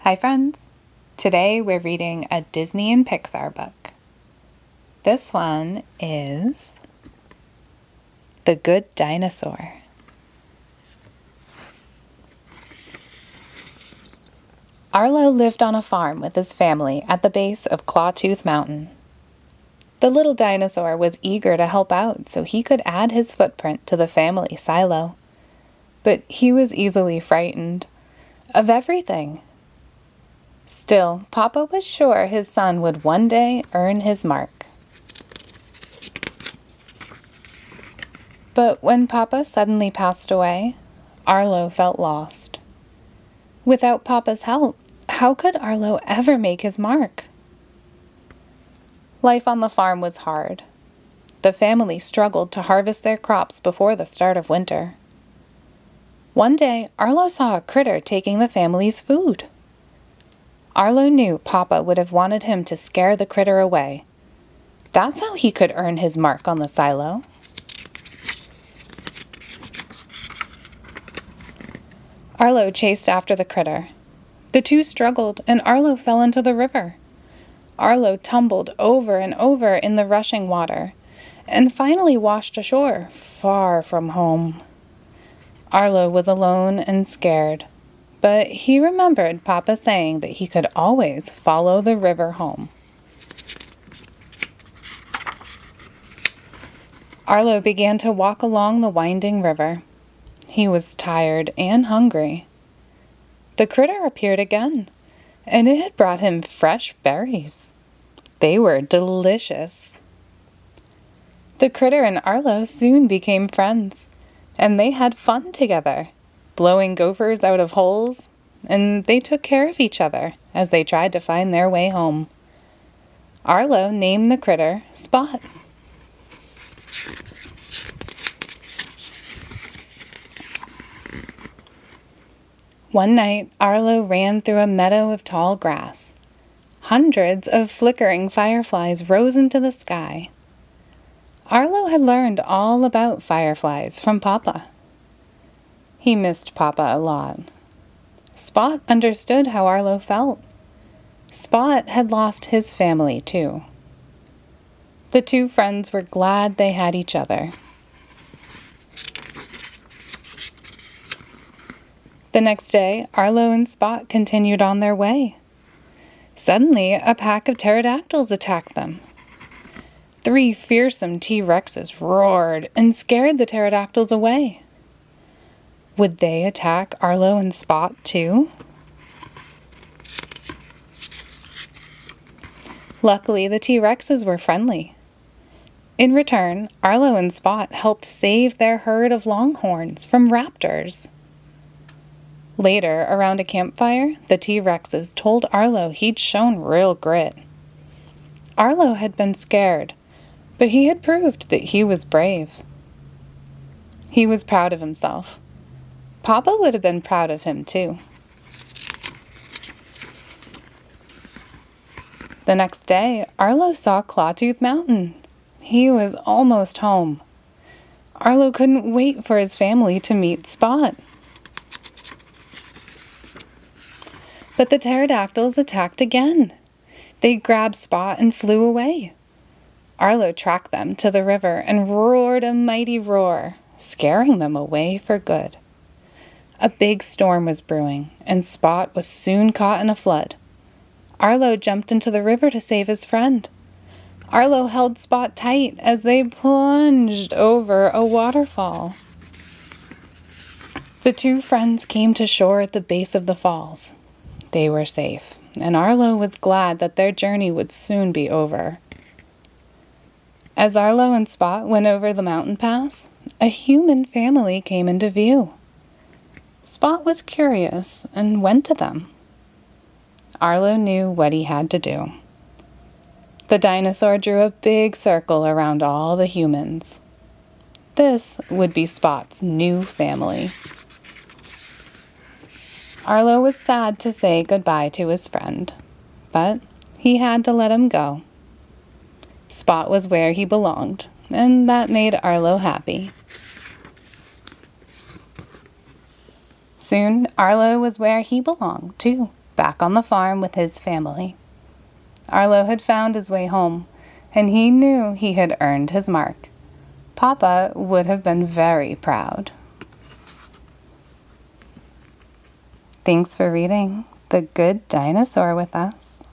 Hi friends! Today we're reading a Disney and Pixar book. This one is The Good Dinosaur. Arlo lived on a farm with his family at the base of Clawtooth Mountain. The little dinosaur was eager to help out so he could add his footprint to the family silo. But he was easily frightened of everything. Still, Papa was sure his son would one day earn his mark. But when Papa suddenly passed away, Arlo felt lost. Without Papa's help, how could Arlo ever make his mark? Life on the farm was hard. The family struggled to harvest their crops before the start of winter. One day, Arlo saw a critter taking the family's food. Arlo knew Papa would have wanted him to scare the critter away. That's how he could earn his mark on the silo. Arlo chased after the critter. The two struggled, and Arlo fell into the river. Arlo tumbled over and over in the rushing water, and finally washed ashore, far from home. Arlo was alone and scared. But he remembered Papa saying that he could always follow the river home. Arlo began to walk along the winding river. He was tired and hungry. The critter appeared again, and it had brought him fresh berries. They were delicious. The critter and Arlo soon became friends, and they had fun together, blowing gophers out of holes, and they took care of each other as they tried to find their way home. Arlo named the critter Spot. One night, Arlo ran through a meadow of tall grass. Hundreds of flickering fireflies rose into the sky. Arlo had learned all about fireflies from Papa. He missed Papa a lot. Spot understood how Arlo felt. Spot had lost his family, too. The two friends were glad they had each other. The next day, Arlo and Spot continued on their way. Suddenly, a pack of pterodactyls attacked them. 3 fearsome T-Rexes roared and scared the pterodactyls away. Would they attack Arlo and Spot too? Luckily, the T-Rexes were friendly. In return, Arlo and Spot helped save their herd of longhorns from raptors. Later, around a campfire, the T-Rexes told Arlo he'd shown real grit. Arlo had been scared, but he had proved that he was brave. He was proud of himself. Papa would have been proud of him, too. The next day, Arlo saw Clawtooth Mountain. He was almost home. Arlo couldn't wait for his family to meet Spot. But the pterodactyls attacked again. They grabbed Spot and flew away. Arlo tracked them to the river and roared a mighty roar, scaring them away for good. A big storm was brewing, and Spot was soon caught in a flood. Arlo jumped into the river to save his friend. Arlo held Spot tight as they plunged over a waterfall. The two friends came to shore at the base of the falls. They were safe, and Arlo was glad that their journey would soon be over. As Arlo and Spot went over the mountain pass, a human family came into view. Spot was curious and went to them. Arlo knew what he had to do. The dinosaur drew a big circle around all the humans. This would be Spot's new family. Arlo was sad to say goodbye to his friend, but he had to let him go. Spot was where he belonged, and that made Arlo happy. Soon, Arlo was where he belonged, too, back on the farm with his family. Arlo had found his way home, and he knew he had earned his mark. Papa would have been very proud. Thanks for reading The Good Dinosaur with us.